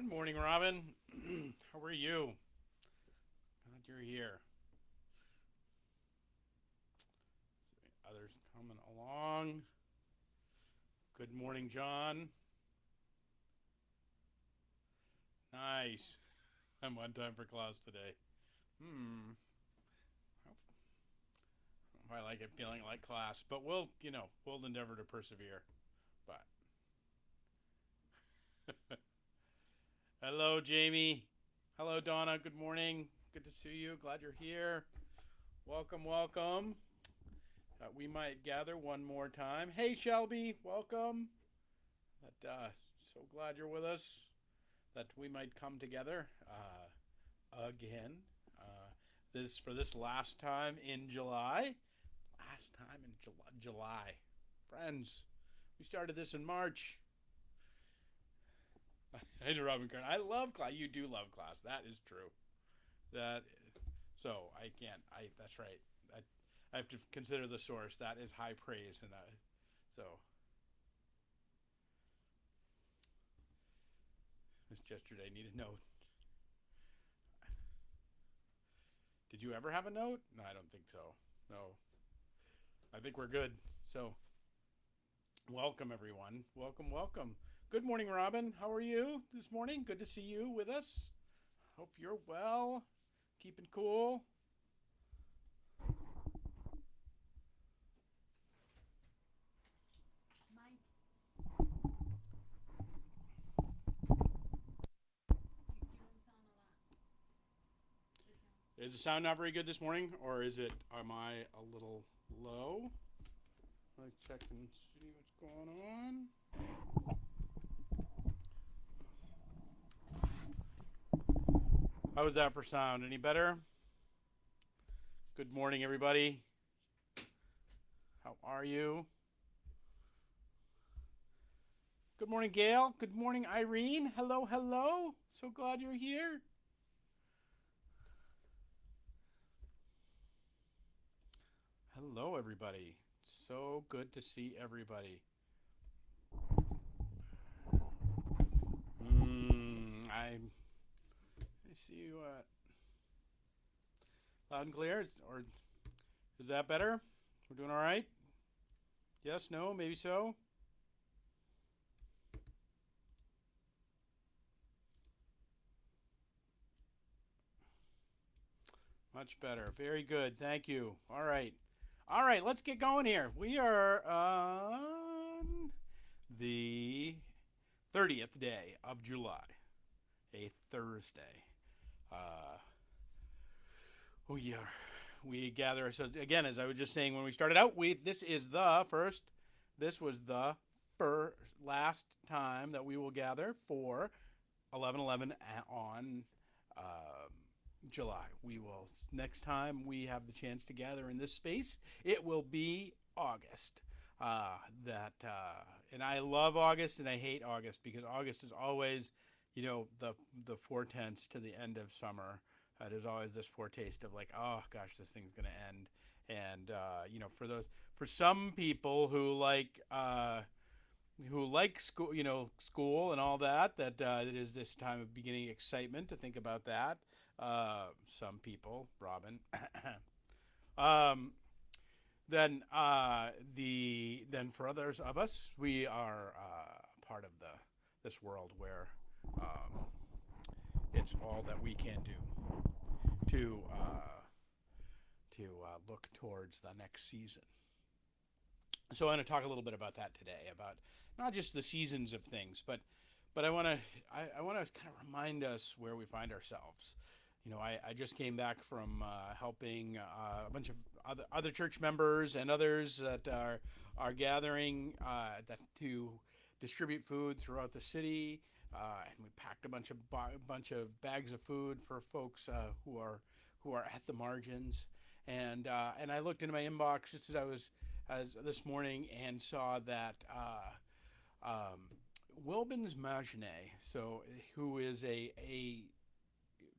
Good morning, Robin. How are you? Glad you're here. Others coming along. Good morning, John. Nice. I'm on time for class today. Hmm. I like it feeling like class, but we'll endeavor to persevere. But hello, Jamie. Hello, Donna. Good morning. Good to see you. Glad you're here. Welcome, welcome. We might gather one more time. Hey, Shelby. Welcome. But so glad you're with us. That we might come together again. This for this last time in July. Last time in July. Friends, we started this in March. Hey, Robin Kern. I love class. You do love class. That is true. That so I can't. I that's right. I have to consider the source. That is high praise, and so Miss yesterday need a note. Did you ever have a note? No, I don't think so. No, I think we're good. So welcome, everyone. Welcome, welcome. Good morning, Robin. How are you this morning? Good to see you with us. Hope you're well. Keeping cool. Is the sound not very good this morning, or am I a little low? Let's check and see what's going on. How was that for sound? Any better? Good morning, everybody. How are you? Good morning, Gail. Good morning, Irene. Hello, hello. So glad you're here. Hello, everybody. So good to see everybody. I see you loud and clear. Or is that better? We're doing all right? Yes, no, maybe so. Much better. Very good. Thank you. All right. All right, let's get going here. We are on the 30th day of July, a Thursday. Uh, we are we gather ourselves again, as I was just saying when we started out. We this is the first. This was the first last time that we will gather for 11/11 on July. We will next time we have the chance to gather in this space. It will be August. That and I love August and I hate August because August is always, the foretense to the end of summer. There's always this foretaste of like, oh gosh, this thing's gonna end. And for some people who like school, school and all that, it is this time of beginning excitement to think about that. Some people, Robin. um, then for others of us, we are part of this world where um, it's all that we can do to look towards the next season. So I'm going to talk a little bit about that today, about not just the seasons of things, but I want to kind of remind us where we find ourselves. I just came back from helping a bunch of other church members and others that are gathering to distribute food throughout the city, and we packed a bunch of bags of food for folks who are at the margins, and I looked into my inbox just as this morning and saw that Wilbins Magenet, who is a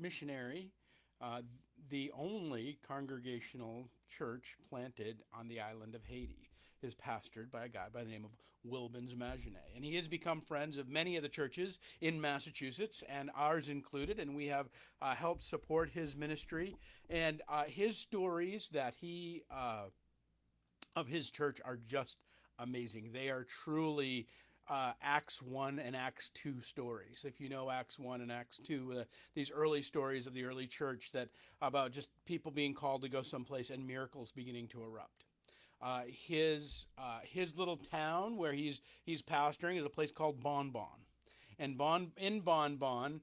missionary, uh, the only congregational church planted on the island of Haiti. is pastored by a guy by the name of Wilbins Magenet. And he has become friends of many of the churches in Massachusetts, and ours included, and we have helped support his ministry. And his stories that he of his church are just amazing. They are truly Acts 1 and Acts 2 stories. If you know Acts 1 and Acts 2, these early stories of the early church that about just people being called to go someplace and miracles beginning to erupt. His little town where he's pastoring is a place called Bon Bon, and Bon Bon,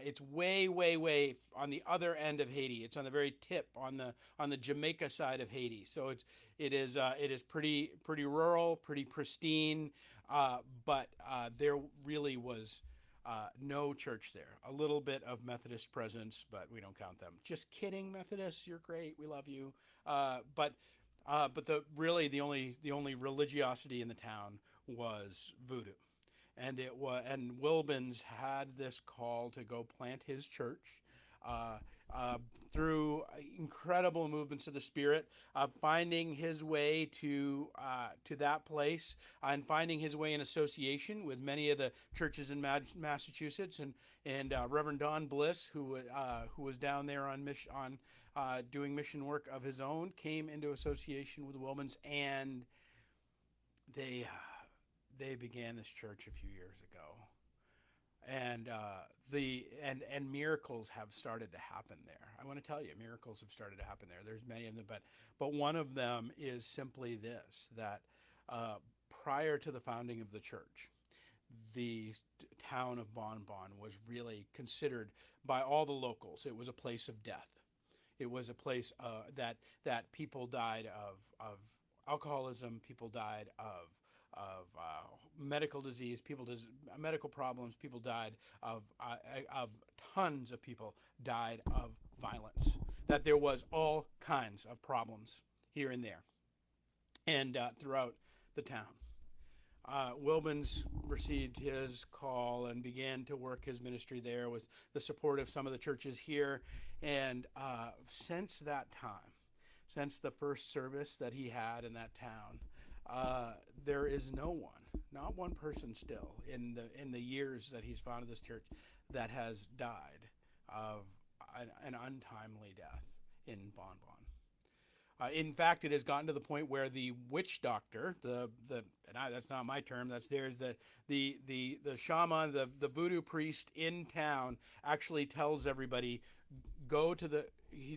it's way on the other end of Haiti. It's on the very tip on the Jamaica side of Haiti. So it is pretty rural, pretty pristine, but there really was no church there. A little bit of Methodist presence, but we don't count them. Just kidding, Methodists. You're great. We love you. But the only religiosity in the town was voodoo, and Wilbins had this call to go plant his church. Through incredible movements of the Spirit, finding his way to that place, and finding his way in association with many of the churches in Massachusetts, and Reverend Don Bliss, who was down there on doing mission work of his own, came into association with Wilbins, and they began this church a few years ago. And miracles have started to happen there. I want to tell you, miracles have started to happen there. There's many of them, but one of them is simply this: that prior to the founding of the church, the town of Bon Bon was really considered by all the locals. It was a place of death. It was a place that people died of alcoholism. People died of medical disease, medical problems. People died of tons of people died of violence. That there was all kinds of problems here and there, and throughout the town. Wilbins received his call and began to work his ministry there with the support of some of the churches here. And since that time, since the first service that he had in that town, there is not one person still in the years that he's founded this church that has died of an untimely death in Bon Bon. In fact, it has gotten to the point where the witch doctor, that's not my term, that's theirs, the shaman, the voodoo priest in town actually tells everybody,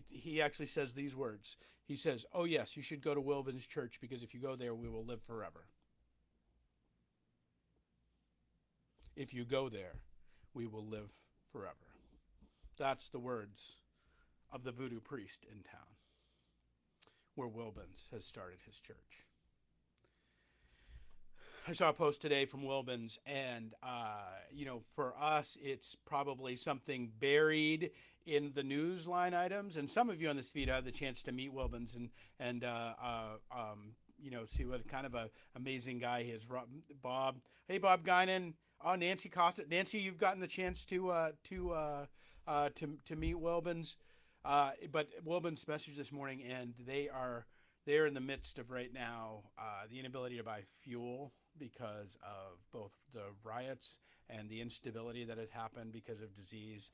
he actually says these words. He says, "Oh yes, you should go to Wilbins Church, because if you go there, we will live forever. If you go there, we will live forever." That's the words of the voodoo priest in town, where Wilbins has started his church. I saw a post today from Wilbins, and for us, it's probably something buried in the news line items. And some of you on this feed had the chance to meet Wilbins and see what kind of a amazing guy he is. Bob, hey Bob Guinan. Oh, Nancy Costa. Nancy, you've gotten the chance to meet Wilbins, but Wilbins messaged this morning, and they're in the midst of right now the inability to buy fuel because of both the riots and the instability that had happened because of disease.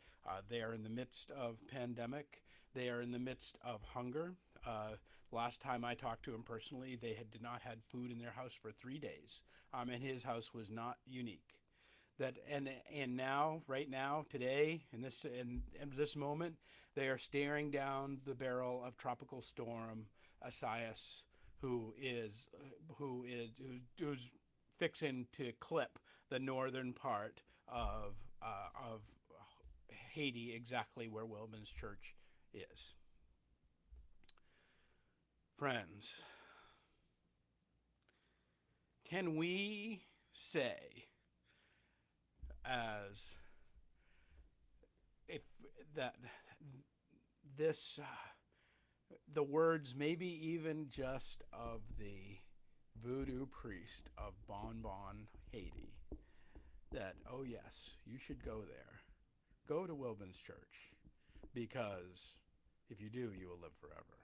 They are in the midst of pandemic. They are in the midst of hunger. Last time I talked to him personally, they did not had food in their house for 3 days, and his house was not unique. And now, right now, today, in this moment, they are staring down the barrel of Tropical Storm Isaias, who's fixing to clip the northern part of Haiti, exactly where Wilbins Church is. Friends, can we say, as if that this the words maybe even just of the voodoo priest of Bon Bon, Haiti, that, oh yes, you should go there. Go to Wilbins Church, because if you do, you will live forever.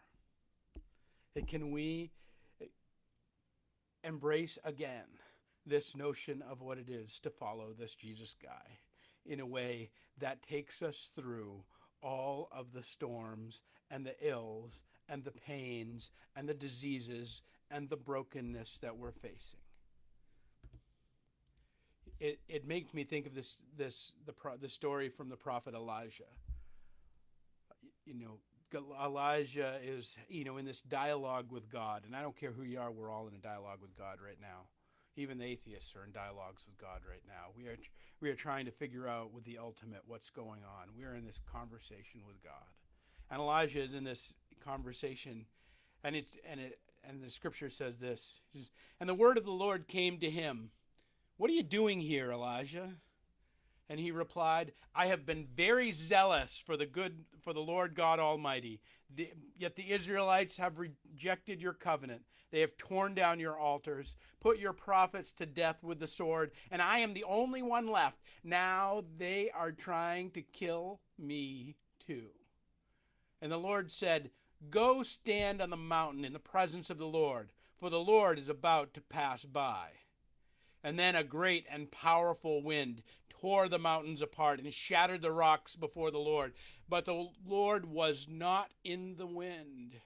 Can we embrace again this notion of what it is to follow this Jesus guy in a way that takes us through all of the storms and the ills and the pains and the diseases and the brokenness that we're facing? It makes me think of the story from the prophet Elijah. You know, Elijah is, in this dialogue with God, and I don't care who you are, we're all in a dialogue with God right now. Even the atheists are in dialogues with God right now. We are trying to figure out with the ultimate what's going on. We are in this conversation with God, and Elijah is in this conversation, and the scripture says this: "And the word of the Lord came to him. What are you doing here, Elijah?" And he replied, "I have been very zealous for the Lord God Almighty. Yet the Israelites have rejected your covenant. They have torn down your altars, put your prophets to death with the sword, and I am the only one left. Now they are trying to kill me too." And the Lord said, "Go stand on the mountain in the presence of the Lord, for the Lord is about to pass by." And then a great and powerful wind tore the mountains apart and shattered the rocks before the Lord. But the Lord was not in the wind.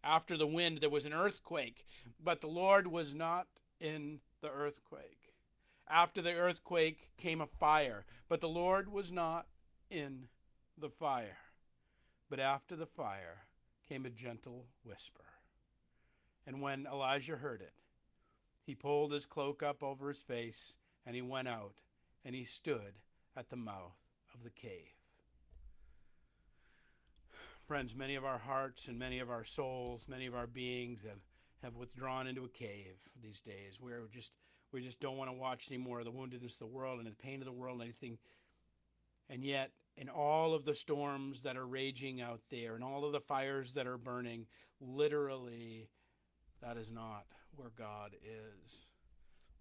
After the wind, there was an earthquake, but the Lord was not in the earthquake. After the earthquake came a fire, but the Lord was not in the fire. But after the fire came a gentle whisper. And when Elijah heard it, he pulled his cloak up over his face, and he went out, and he stood at the mouth of the cave. Friends, many of our hearts and many of our souls, many of our beings have withdrawn into a cave these days. We just don't want to watch any more of the woundedness of the world and the pain of the world and anything. And yet, in all of the storms that are raging out there and all of the fires that are burning, literally, that is not where God is.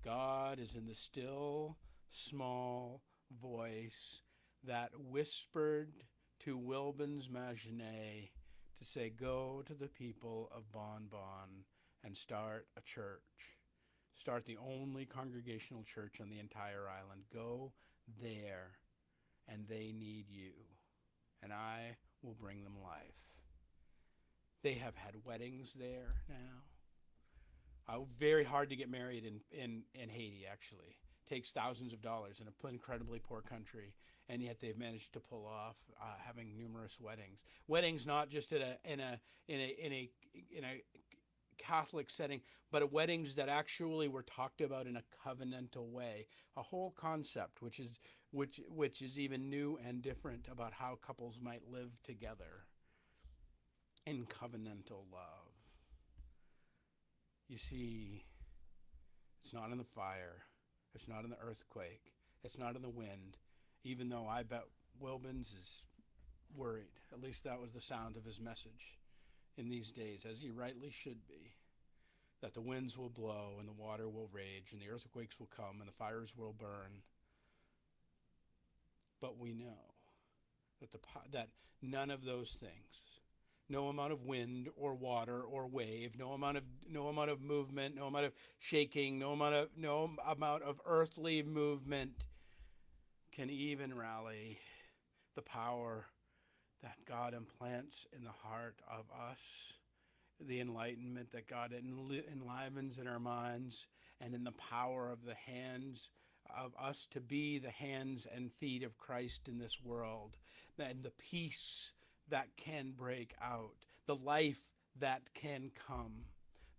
God is in the still, small voice that whispered to Wilbin's Maginot to say, "Go to the people of Bon Bon and start a church. Start the only congregational church on the entire island. Go there, and they need you, and I will bring them life." They have had weddings there now. Very hard to get married in Haiti, actually. Takes thousands of dollars in an incredibly poor country, and yet they've managed to pull off having numerous weddings. Weddings not just in a Catholic setting, but weddings that actually were talked about in a covenantal way. A whole concept which is even new and different about how couples might live together in covenantal love. You see, it's not in the fire, it's not in the earthquake, it's not in the wind, even though I bet Wilbins is worried. At least that was the sound of his message in these days, as he rightly should be, that the winds will blow and the water will rage and the earthquakes will come and the fires will burn. But we know that none of those things, no amount of wind or water or wave, no amount of movement, no amount of shaking, no amount of earthly movement can even rally the power that God implants in the heart of us, the enlightenment that God enlivens in our minds, and in the power of the hands of us to be the hands and feet of Christ in this world, and the peace that can break out, the life that can come,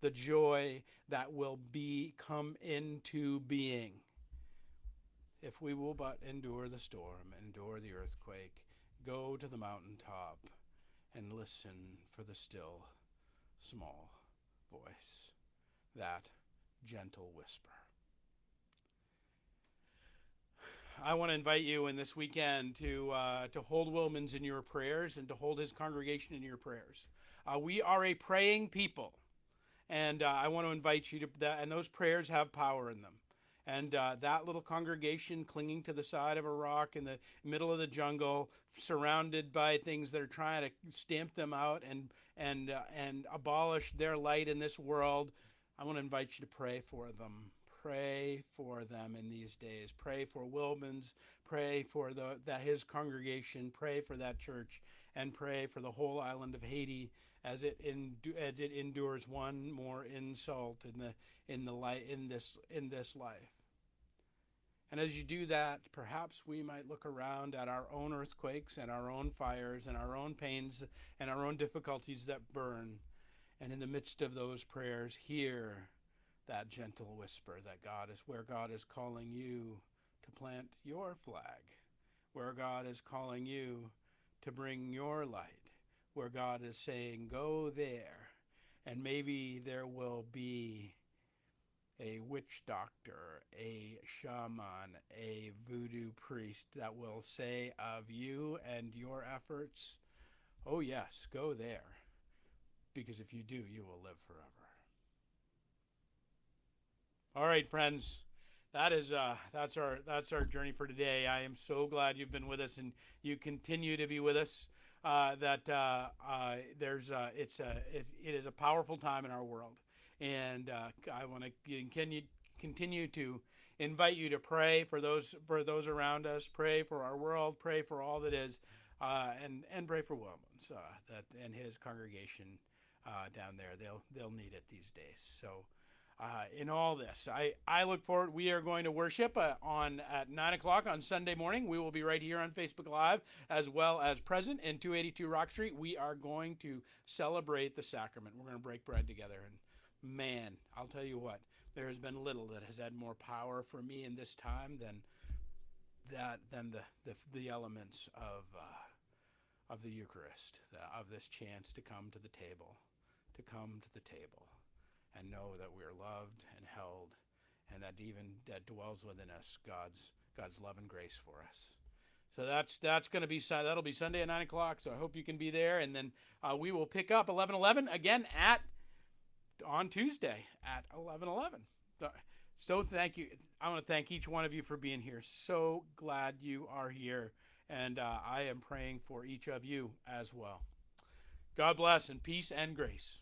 the joy that will come into being, if we will but endure the storm, endure the earthquake, go to the mountaintop, and listen for the still, small voice, that gentle whisper. I want to invite you in this weekend to hold Wilmans in your prayers and to hold his congregation in your prayers. We are a praying people, and I want to invite you to that. And those prayers have power in them. And that little congregation clinging to the side of a rock in the middle of the jungle, surrounded by things that are trying to stamp them out and abolish their light in this world. I want to invite you to pray for them. Pray for them in these days. Pray for Wilman's. Pray for his congregation. Pray for that church, and pray for the whole island of Haiti as it endures one more insult in this life. And as you do that, perhaps we might look around at our own earthquakes and our own fires and our own pains and our own difficulties that burn, and in the midst of those prayers, hear that gentle whisper that where God is calling you to plant your flag, where God is calling you to bring your light, where God is saying, go there. And maybe there will be a witch doctor, a shaman, a voodoo priest that will say of you and your efforts, oh yes, go there. Because if you do, you will live forever. All right, friends, that's our journey for today. I am so glad you've been with us and you continue to be with us. It is a powerful time in our world, and I want to continue to invite you to pray for those around us, pray for our world, pray for all that is, and pray for Wilman's and his congregation down there. They'll need it these days. So. In all this, I look forward. We are going to worship at 9 o'clock on Sunday morning. We will be right here on Facebook Live, as well as present in 282 Rock Street. We are going to celebrate the sacrament. We're going to break bread together. And man, I'll tell you what, there has been little that has had more power for me in this time than the elements of the Eucharist, of this chance to come to the table, and know that we are loved and held, and that dwells within us God's love and grace for us. So that's going to be that'll be Sunday at 9 o'clock. So I hope you can be there, and then we will pick up 11:11 again on Tuesday at 11:11. So thank you. I want to thank each one of you for being here. So glad you are here, and I am praying for each of you as well. God bless, and peace and grace.